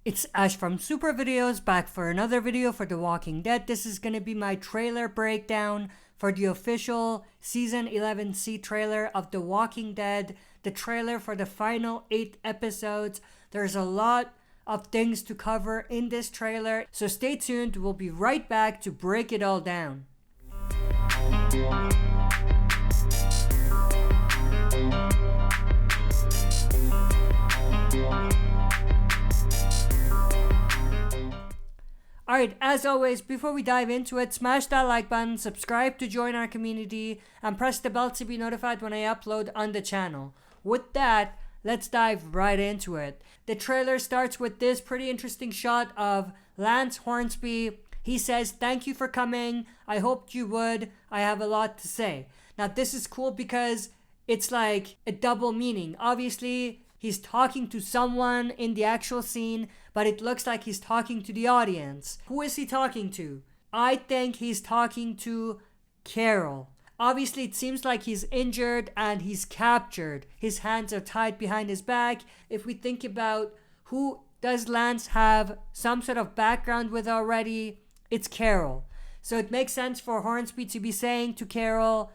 It's Ash from Super Videos, back for another video for The Walking Dead. This is going to be my trailer breakdown for the official Season 11C trailer of The Walking Dead. The trailer for the final 8 episodes. There's a lot of things to cover in this trailer, so stay tuned. We'll be right back to break it all down. Alright, as always, before we dive into it, smash that like button, subscribe to join our community, and press the bell to be notified when I upload on the channel. With that, let's dive right into it. The trailer starts with this pretty interesting shot of Lance Hornsby. He says, "Thank you for coming. I hoped you would. I have a lot to say." Now, this is cool because it's like a double meaning. Obviously, he's talking to someone in the actual scene, but it looks like he's talking to the audience. Who is he talking to? I think he's talking to Carol. Obviously, it seems like he's injured and he's captured. His hands are tied behind his back. If we think about who does Lance have some sort of background with already, it's Carol. So it makes sense for Hornsby to be saying to Carol,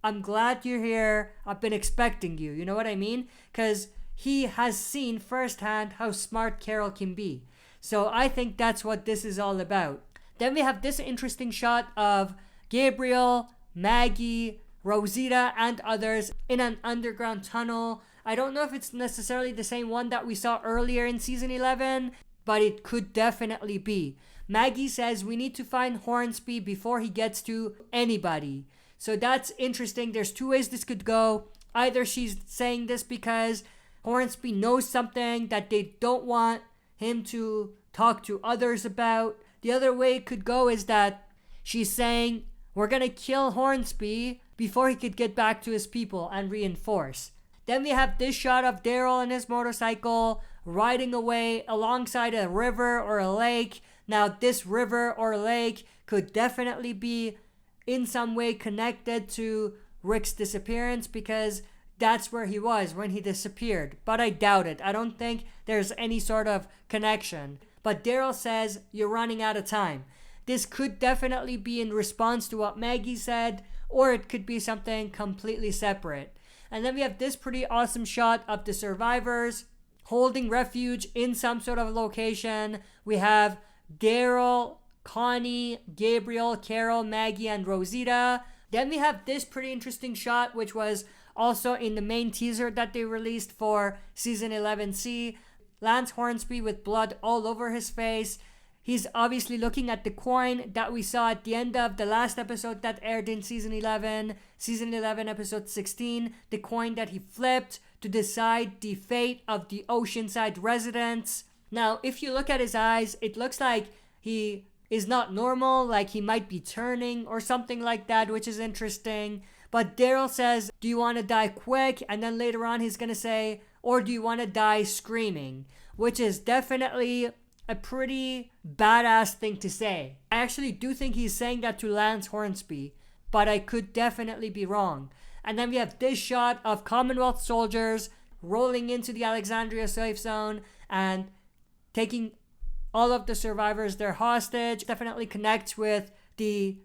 "I'm glad you're here. I've been expecting you." You know what I mean? Because he has seen firsthand how smart Carol can be. So I think that's what this is all about. Then we have this interesting shot of Gabriel, Maggie, Rosita, and others in an underground tunnel. I don't know if it's necessarily the same one that we saw earlier in Season 11, but it could definitely be. Maggie says we need to find Hornsby before he gets to anybody. So that's interesting. There's two ways this could go. Either she's saying this because Hornsby knows something that they don't want him to talk to others about. The other way it could go is that she's saying we're gonna kill Hornsby before he could get back to his people and reinforce. Then we have this shot of Daryl and his motorcycle riding away alongside a river or a lake. Now, this river or lake could definitely be in some way connected to Rick's disappearance because that's where he was when he disappeared. But I doubt it. I don't think there's any sort of connection. But Daryl says you're running out of time. This could definitely be in response to what Maggie said, or it could be something completely separate. And then we have this pretty awesome shot of the survivors holding refuge in some sort of location. We have Daryl, Connie, Gabriel, Carol, Maggie, and Rosita. Then we have this pretty interesting shot, which was also in the main teaser that they released for Season 11C. Lance Hornsby with blood all over his face. He's obviously looking at the coin that we saw at the end of the last episode that aired in Season 11. Season 11, Episode 16. The coin that he flipped to decide the fate of the Oceanside residents. Now, if you look at his eyes, it looks like he is not normal, like he might be turning or something like that, which is interesting. But Daryl says, "Do you want to die quick?" And then later on he's going to say, "Or do you want to die screaming?" Which is definitely a pretty badass thing to say. I actually do think he's saying that to Lance Hornsby, but I could definitely be wrong. And then we have this shot of Commonwealth soldiers rolling into the Alexandria safe zone and taking all of the survivors their hostage. Definitely connects with the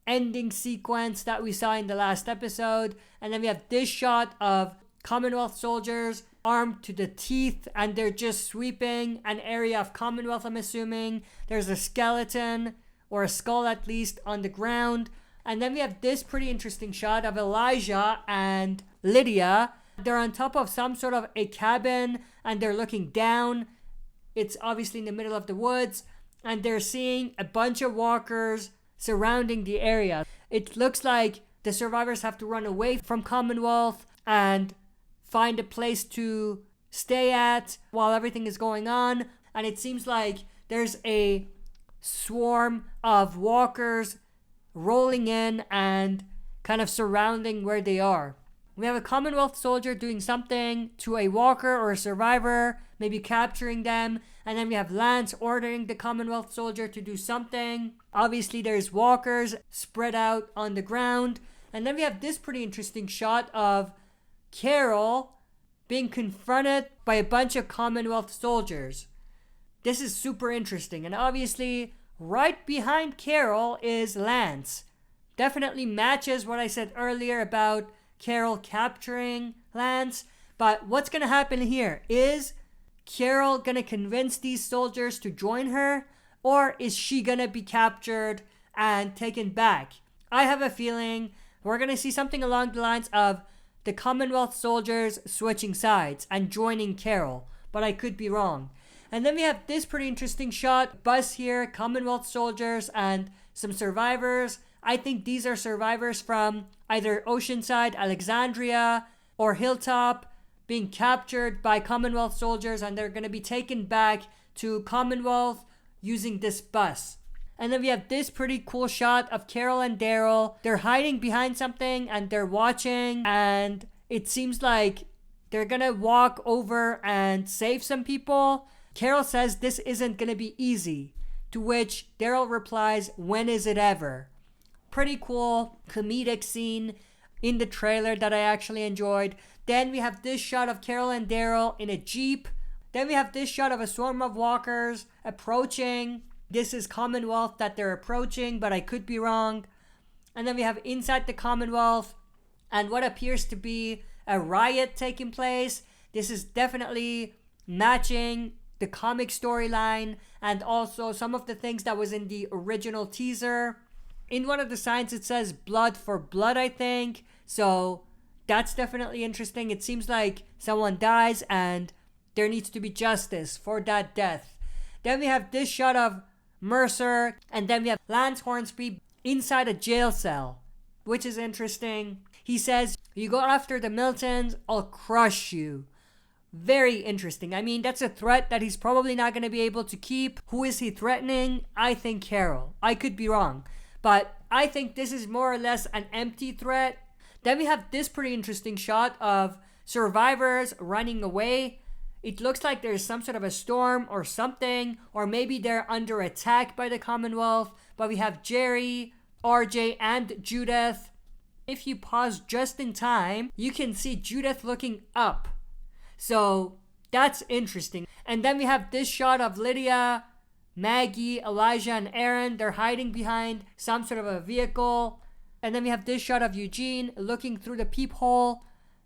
ending sequence that we saw in the last episode. And then we have this shot of Commonwealth soldiers armed to the teeth, and they're just sweeping an area of Commonwealth, I'm assuming. There's a skeleton, or a skull at least, on the ground. And then we have this pretty interesting shot of Elijah and Lydia. They're on top of some sort of a cabin, and they're looking down. It's obviously in the middle of the woods, and they're seeing a bunch of walkers surrounding the area. It looks like the survivors have to run away from Commonwealth and find a place to stay at while everything is going on. And it seems like there's a swarm of walkers rolling in and kind of surrounding where they are. We have a Commonwealth soldier doing something to a walker or a survivor, maybe capturing them. And then we have Lance ordering the Commonwealth soldier to do something. Obviously, there's walkers spread out on the ground. And then we have this pretty interesting shot of Carol being confronted by a bunch of Commonwealth soldiers. This is super interesting. And obviously, right behind Carol is Lance. Definitely matches what I said earlier about Carol capturing Lance. But what's going to happen here? Is Carol going to convince these soldiers to join her? Or is she going to be captured and taken back? I have a feeling we're going to see something along the lines of the Commonwealth soldiers switching sides and joining Carol. But I could be wrong. And then we have this pretty interesting shot. Bus here, Commonwealth soldiers, and some survivors. I think these are survivors from either Oceanside, Alexandria, or Hilltop being captured by Commonwealth soldiers, and they're going to be taken back to Commonwealth using this bus. And then we have this pretty cool shot of Carol and Daryl. They're hiding behind something and they're watching, and it seems like they're going to walk over and save some people. Carol says this isn't going to be easy, to which Daryl replies, "When is it ever?" Pretty cool comedic scene in the trailer that I actually enjoyed. Then we have this shot of Carol and Daryl in a Jeep. Then we have this shot of a swarm of walkers approaching. This is Commonwealth that they're approaching, but I could be wrong. And then we have inside the Commonwealth and what appears to be a riot taking place. This is definitely matching the comic storyline and also some of the things that was in the original teaser. In one of the signs it says blood for blood, I think. So that's definitely interesting. It seems like someone dies and there needs to be justice for that death. Then we have this shot of Mercer, and then we have Lance Hornsby inside a jail cell, which is interesting. He says, "You go after the Miltons, I'll crush you." Very interesting. I mean, that's a threat that he's probably not going to be able to keep. Who is he threatening? I think Carol. I could be wrong. But I think this is more or less an empty threat. Then we have this pretty interesting shot of survivors running away. It looks like there's some sort of a storm or something, or maybe they're under attack by the Commonwealth. But we have Jerry, RJ, and Judith. If you pause just in time, you can see Judith looking up. So that's interesting. And then we have this shot of Lydia, Maggie, Elijah, and Aaron. They're hiding behind some sort of a vehicle. And then we have this shot of Eugene looking through the peephole.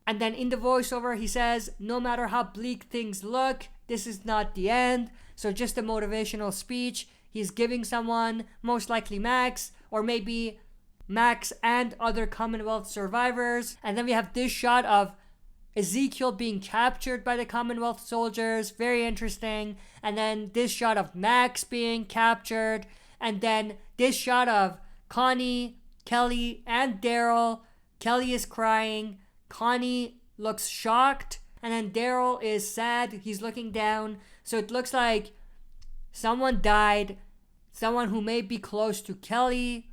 And then in the voiceover, he says, "No matter how bleak things look, this is not the end." So just a motivational speech he's giving someone, most likely Max, or maybe Max and other Commonwealth survivors. And then we have this shot of Ezekiel being captured by the Commonwealth soldiers. Very interesting. And then this shot of Max being captured. And then this shot of Connie, Kelly, and Daryl. Kelly is crying. Connie looks shocked. And then Daryl is sad. He's looking down. So it looks like someone died. Someone who may be close to Kelly.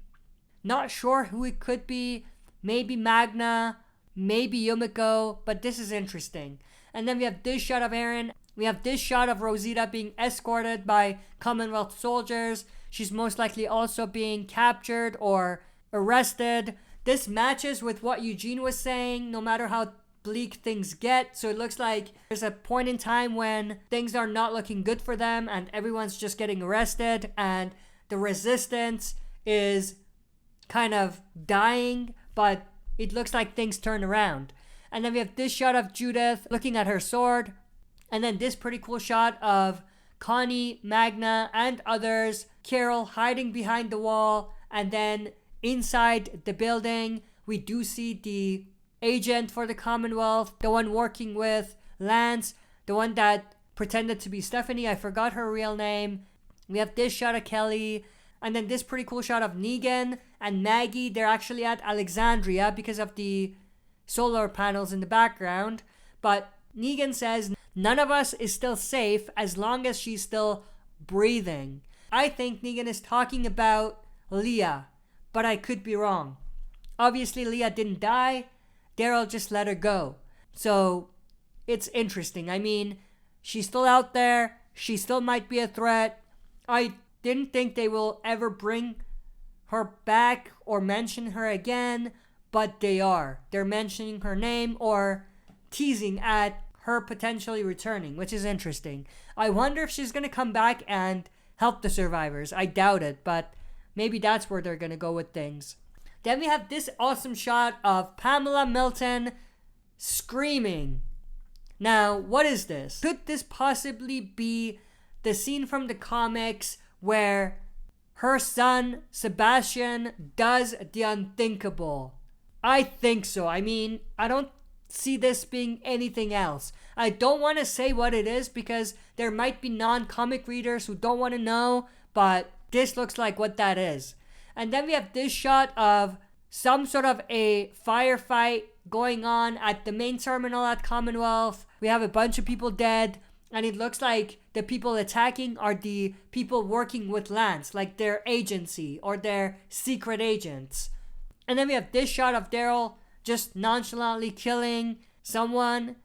Not sure who it could be. Maybe Magna. Maybe Yumiko, but this is interesting. And then we have this shot of Aaron. We have this shot of Rosita being escorted by Commonwealth soldiers. She's most likely also being captured or arrested. This matches with what Eugene was saying, no matter how bleak things get. So it looks like there's a point in time when things are not looking good for them and everyone's just getting arrested and the resistance is kind of dying, but it looks like things turn around. And then we have this shot of Judith looking at her sword. And then this pretty cool shot of Connie, Magna, and others. Carol hiding behind the wall. And then inside the building, we do see the agent for the Commonwealth. The one working with Lance. The one that pretended to be Stephanie. I forgot her real name. We have this shot of Kelly. And then this pretty cool shot of Negan and Maggie. They're actually at Alexandria because of the solar panels in the background. But Negan says none of us is still safe as long as she's still breathing. I think Negan is talking about Leah, but I could be wrong. Obviously, Leah didn't die. Daryl just let her go. So it's interesting. I mean, she's still out there. She still might be a threat. I didn't think they will ever bring her back or mention her again, but they are. They're mentioning her name or teasing at her potentially returning, which is interesting. I wonder if she's going to come back and help the survivors. I doubt it, but maybe that's where they're going to go with things. Then we have this awesome shot of Pamela Milton screaming. Now, what is this? Could this possibly be the scene from the comics where her son, Sebastian, does the unthinkable? I think so. I mean, I don't see this being anything else. I don't want to say what it is because there might be non-comic readers who don't want to know, but this looks like what that is. And then we have this shot of some sort of a firefight going on at the main terminal at Commonwealth. We have a bunch of people dead, and it looks like the people attacking are the people working with Lance, like their agency or their secret agents. And then we have this shot of Daryl just nonchalantly killing someone,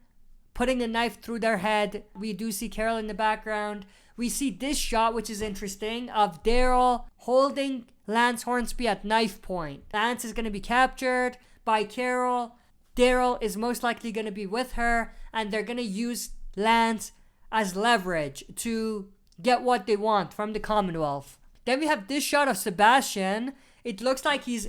putting a knife through their head. We do see Carol in the background. We see this shot, which is interesting, of Daryl holding Lance Hornsby at knife point. Lance is going to be captured by Carol. Daryl is most likely going to be with her, and they're going to use Lance as leverage to get what they want from the Commonwealth. Then we have this shot of Sebastian. It looks like he's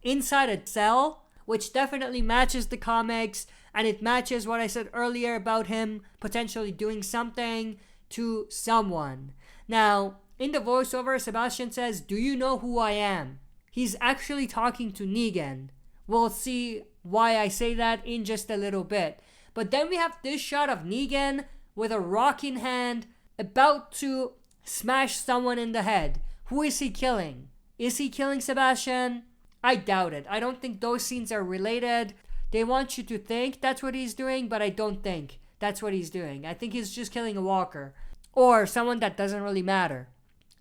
inside a cell, which definitely matches the comics, and it matches what I said earlier about him potentially doing something to someone. Now, in the voiceover, Sebastian says, "Do you know who I am?" He's actually talking to Negan. We'll see why I say that in just a little bit. But then we have this shot of Negan with a rock in hand, about to smash someone in the head. Who is he killing? Is he killing Sebastian? I doubt it. I don't think those scenes are related. They want you to think that's what he's doing, but I don't think that's what he's doing. I think he's just killing a walker or someone that doesn't really matter.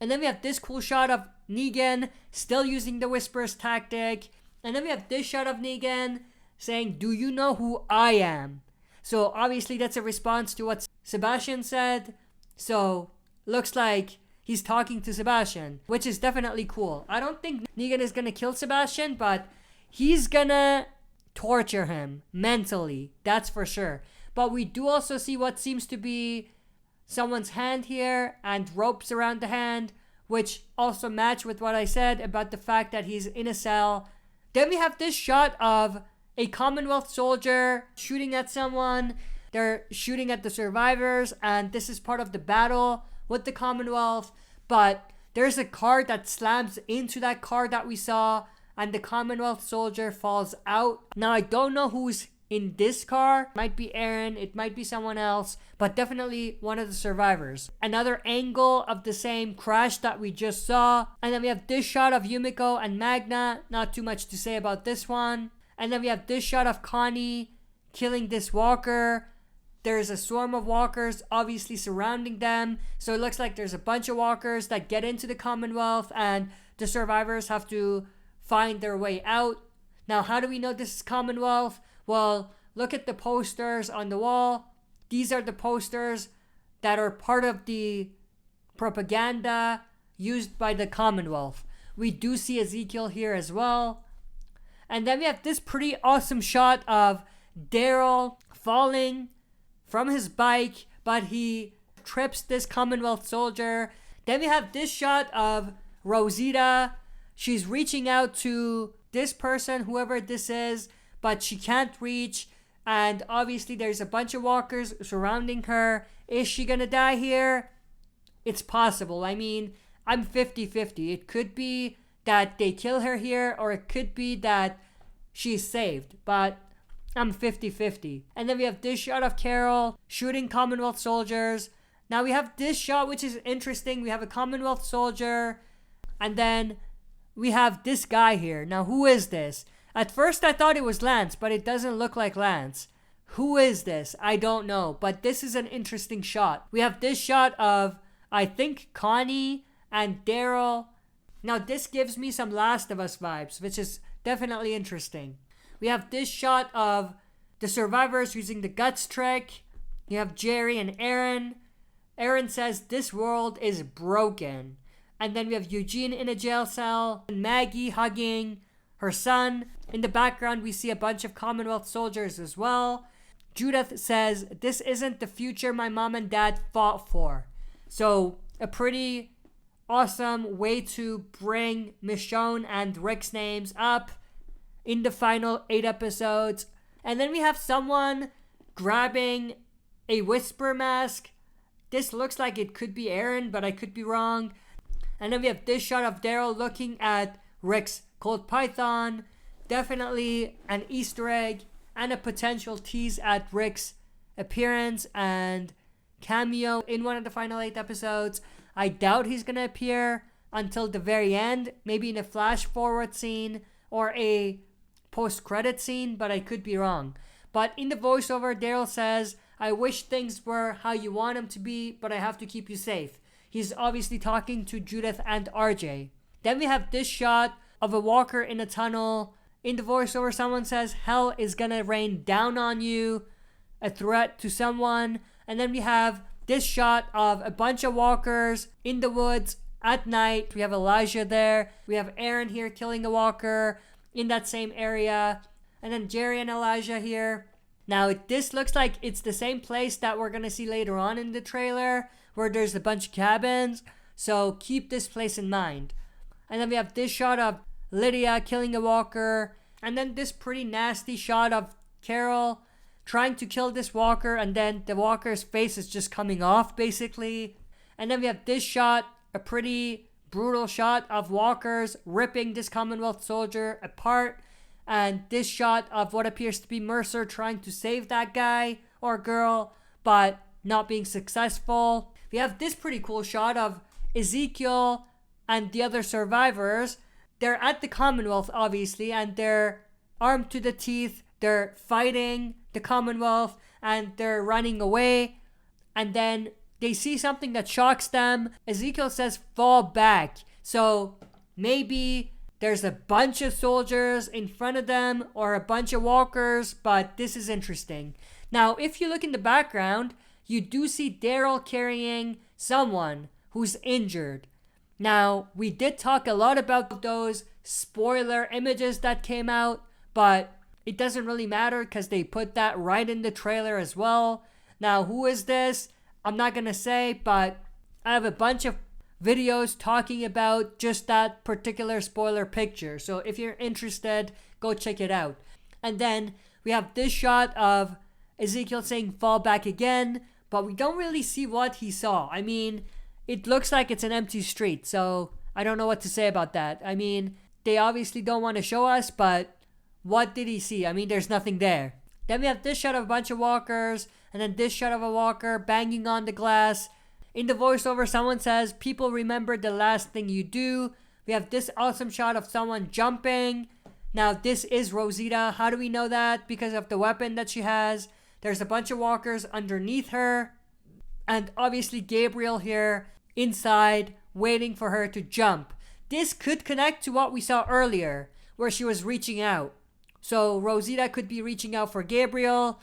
And then we have this cool shot of Negan still using the Whispers tactic. And then we have this shot of Negan saying, "Do you know who I am?" So obviously that's a response to what Sebastian said. So looks like he's talking to Sebastian, which is definitely cool. I don't think Negan is going to kill Sebastian, but he's going to torture him mentally. That's for sure. But we do also see what seems to be someone's hand here and ropes around the hand, which also match with what I said about the fact that he's in a cell. Then we have this shot of a Commonwealth soldier shooting at someone. They're shooting at the survivors, and this is part of the battle with the Commonwealth. But there's a car that slams into that car that we saw, and the Commonwealth soldier falls out. Now, I don't know who's in this car. It might be Aaron, it might be someone else, but definitely one of the survivors. Another angle of the same crash that we just saw. And then we have this shot of Yumiko and Magna. Not too much to say about this one. And then we have this shot of Connie killing this walker. There's a swarm of walkers obviously surrounding them. So it looks like there's a bunch of walkers that get into the Commonwealth, and the survivors have to find their way out. Now, how do we know this is Commonwealth? Well, look at the posters on the wall. These are the posters that are part of the propaganda used by the Commonwealth. We do see Ezekiel here as well. And then we have this pretty awesome shot of Daryl falling from his bike, but he trips this Commonwealth soldier. Then we have this shot of Rosita. She's reaching out to this person, whoever this is, but she can't reach. And obviously there's a bunch of walkers surrounding her. Is she gonna die here? It's possible. I mean, I'm 50-50. It could be that they kill her here, or it could be that she's saved. But I'm 50-50. And then we have this shot of Carol shooting Commonwealth soldiers. Now we have this shot, which is interesting. We have a Commonwealth soldier, and then we have this guy here. Now, who is this? At first I thought it was Lance, but it doesn't look like Lance. Who is this? I don't know, but this is an interesting shot. We have this shot of, I think, Connie and Daryl. Now this gives me some Last of Us vibes, which is definitely interesting. We have this shot of the survivors using the guts trick. You have Jerry and Aaron. Aaron says this world is broken. And then we have Eugene in a jail cell, and Maggie hugging her son. In the background, we see a bunch of Commonwealth soldiers as well. Judith says, "This isn't the future my mom and dad fought for." So a pretty awesome way to bring Michonne and Rick's names up in the final 8 episodes. And then we have someone grabbing a whisper mask. This looks like it could be Aaron, but I could be wrong. And then we have this shot of Daryl looking at Rick's Colt Python. Definitely an Easter egg and a potential tease at Rick's appearance and cameo in one of the final 8 episodes. I doubt he's going to appear until the very end, maybe in a flash forward scene or a post-credit scene, but I could be wrong. But in the voiceover, Daryl says, "I wish things were how you want them to be, but I have to keep you safe." He's obviously talking to Judith and RJ. Then we have this shot of a walker in a tunnel. In the voiceover, someone says, "Hell is gonna rain down on you," a threat to someone. And then we have this shot of a bunch of walkers in the woods at night. We have Elijah there. We have Aaron here killing a walker in that same area. And then Jerry and Elijah here. Now, this looks like it's the same place that we're going to see later on in the trailer, where there's a bunch of cabins. So keep this place in mind. And then we have this shot of Lydia killing a walker. And then this pretty nasty shot of Carol trying to kill this walker, and then the walker's face is just coming off, basically. And then we have this shot, a pretty brutal shot of walkers ripping this Commonwealth soldier apart. And this shot of what appears to be Mercer trying to save that guy or girl, but not being successful. We have this pretty cool shot of Ezekiel and the other survivors. They're at the Commonwealth, obviously, and they're armed to the teeth. They're fighting the Commonwealth and they're running away. And then they see something that shocks them. Ezekiel says, "Fall back." So maybe there's a bunch of soldiers in front of them or a bunch of walkers, but this is interesting. Now, if you look in the background, you do see Daryl carrying someone who's injured. Now, we did talk a lot about those spoiler images that came out, but it doesn't really matter because they put that right in the trailer as well. Now, who is this? I'm not going to say, but I have a bunch of videos talking about just that particular spoiler picture. So if you're interested, go check it out. And then we have this shot of Ezekiel saying "fall back" again, but we don't really see what he saw. I mean, it looks like it's an empty street, so I don't know what to say about that. I mean, they obviously don't want to show us, but what did he see? I mean, there's nothing there. Then we have this shot of a bunch of walkers, and then this shot of a walker banging on the glass. In the voiceover, someone says, "People remember the last thing you do." We have this awesome shot of someone jumping. Now, this is Rosita. How do we know that? Because of the weapon that she has. There's a bunch of walkers underneath her. And obviously Gabriel here inside waiting for her to jump. This could connect to what we saw earlier, where she was reaching out. So Rosita could be reaching out for Gabriel.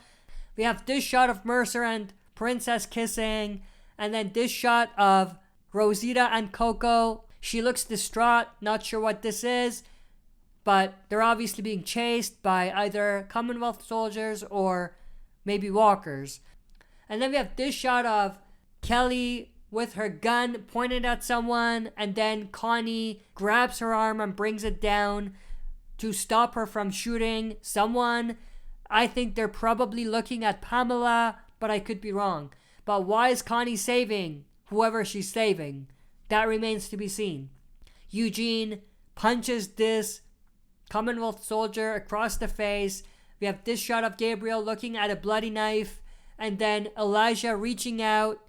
We have this shot of Mercer and Princess kissing. And then this shot of Rosita and Coco. She looks distraught, not sure what this is. But they're obviously being chased by either Commonwealth soldiers or maybe walkers. And then we have this shot of Kelly with her gun pointed at someone. And then Connie grabs her arm and brings it down to stop her from shooting someone. I think they're probably looking at Pamela, but I could be wrong. But why is Connie saving whoever she's saving? That remains to be seen. Eugene punches this Commonwealth soldier across the face. We have this shot of Gabriel looking at a bloody knife. And then Elijah reaching out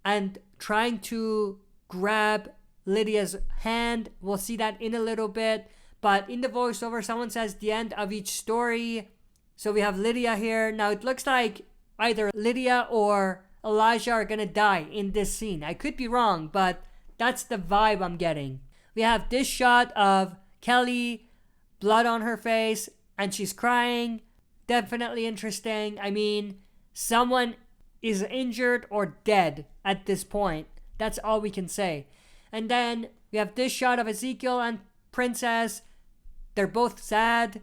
and trying to grab Lydia's hand. We'll see that in a little bit. But in the voiceover, someone says the end of each story. So we have Lydia here. Now it looks like either Lydia or Elijah are going to die in this scene. I could be wrong, but that's the vibe I'm getting. We have this shot of Kelly, blood on her face, and she's crying. Definitely interesting. I mean, someone is injured or dead at this point. That's all we can say. And then we have this shot of Ezekiel and Princess. They're both sad.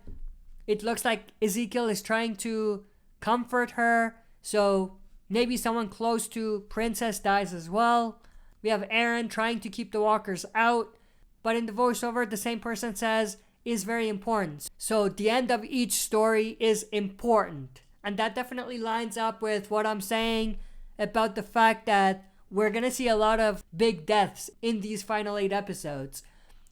It looks like Ezekiel is trying to comfort her. So maybe someone close to Princess dies as well. We have Eren trying to keep the walkers out. But in the voiceover, the same person says, is very important. So the end of each story is important. And that definitely lines up with what I'm saying about the fact that we're going to see a lot of big deaths in these final 8 episodes.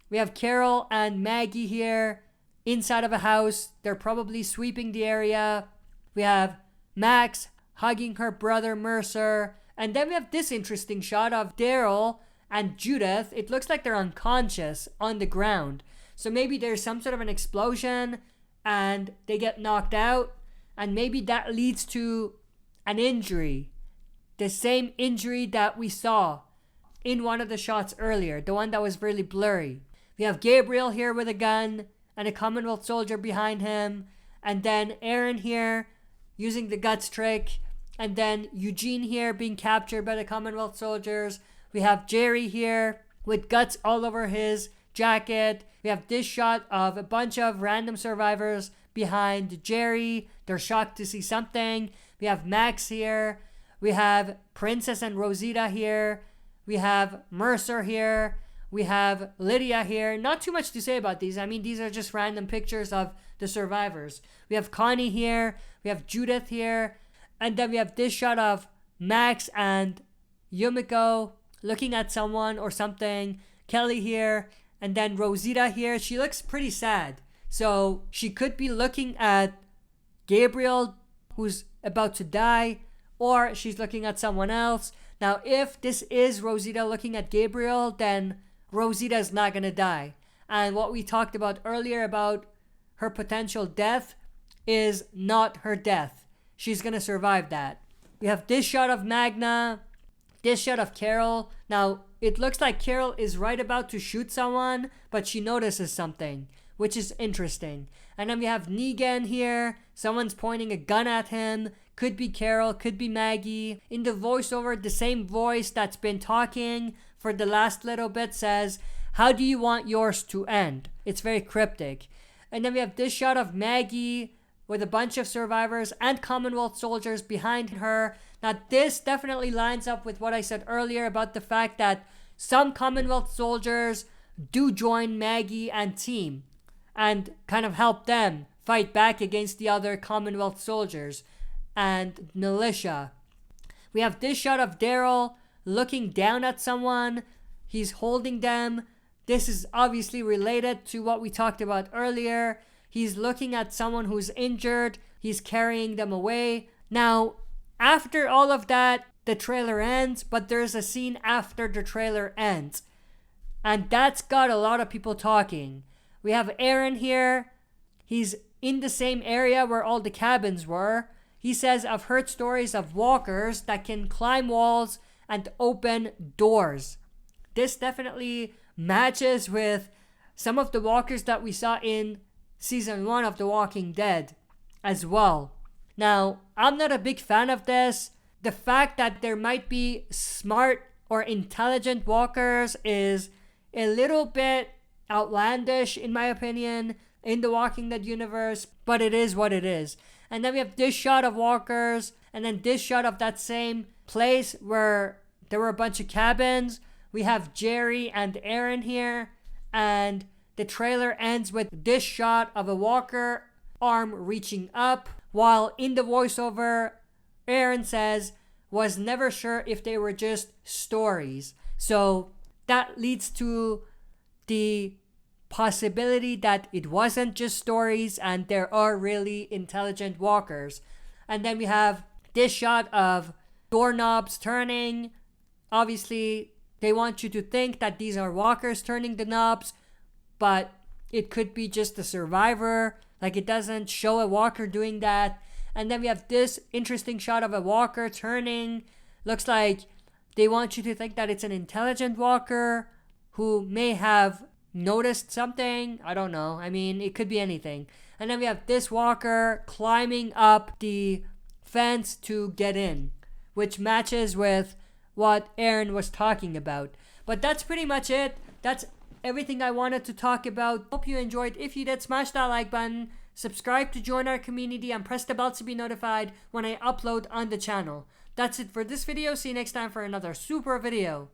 We have Carol and Maggie here inside of a house. They're probably sweeping the area. We have Max hugging her brother Mercer. And then we have this interesting shot of Daryl and Judith. It looks like they're unconscious on the ground. So maybe there's some sort of an explosion and they get knocked out. And maybe that leads to an injury. The same injury that we saw in one of the shots earlier. The one that was really blurry. We have Gabriel here with a gun and a Commonwealth soldier behind him. And then Eren here using the guts trick. And then Eugene here being captured by the Commonwealth soldiers. We have Jerry here with guts all over his jacket. We have this shot of a bunch of random survivors behind Jerry. They're shocked to see something. We have Max here. We have Princess and Rosita here. We have Mercer here. We have Lydia here. Not too much to say about these. I mean, these are just random pictures of the survivors. We have Connie here. We have Judith here. And then we have this shot of Max and Yumiko looking at someone or something. Kelly here. And then Rosita here. She looks pretty sad. So she could be looking at Gabriel, who's about to die, or she's looking at someone else. Now, if this is Rosita looking at Gabriel, then Rosita is not going to die. And what we talked about earlier about her potential death is not her death. She's going to survive that. We have this shot of Magna, this shot of Carol. Now, it looks like Carol is right about to shoot someone, but she notices something, which is interesting. And then we have Negan here. Someone's pointing a gun at him. Could be Carol, could be Maggie. In the voiceover, the same voice that's been talking for the last little bit says, "How do you want yours to end?" It's very cryptic. And then we have this shot of Maggie with a bunch of survivors and Commonwealth soldiers behind her. Now, this definitely lines up with what I said earlier about the fact that some Commonwealth soldiers do join Maggie and team and kind of help them fight back against the other Commonwealth soldiers and militia. We have this shot of Daryl looking down at someone. He's holding them. This is obviously related to what we talked about earlier. He's looking at someone who's injured. He's carrying them away. Now, after all of that, the trailer ends, but there's a scene after the trailer ends. And that's got a lot of people talking. We have Eren here. He's in the same area where all the cabins were. He says, "I've heard stories of walkers that can climb walls and open doors." This definitely matches with some of the walkers that we saw in season 1 of The Walking Dead as well. Now, I'm not a big fan of this. The fact that there might be smart or intelligent walkers is a little bit outlandish, in my opinion, in the Walking Dead universe, but it is what it is. And then we have this shot of walkers, and then this shot of that same place where there were a bunch of cabins. We have Jerry and Eren here, and the trailer ends with this shot of a walker arm reaching up, while in the voiceover, Eren says, "Was never sure if they were just stories." So that leads to the possibility that it wasn't just stories and there are really intelligent walkers. And then we have this shot of doorknobs turning. Obviously, they want you to think that these are walkers turning the knobs, but it could be just a survivor. Like, it doesn't show a walker doing that. And then we have this interesting shot of a walker turning. Looks like they want you to think that it's an intelligent walker who may have noticed something. I don't know. I mean, it could be anything. And then we have this walker climbing up the fence to get in, which matches with what Eren was talking about. But that's pretty much it. That's everything I wanted to talk about. Hope you enjoyed. If you did, smash that like button. subscribe to join our community, and press the bell to be notified when I upload on the channel. That's it for this video. See you next time for another super video.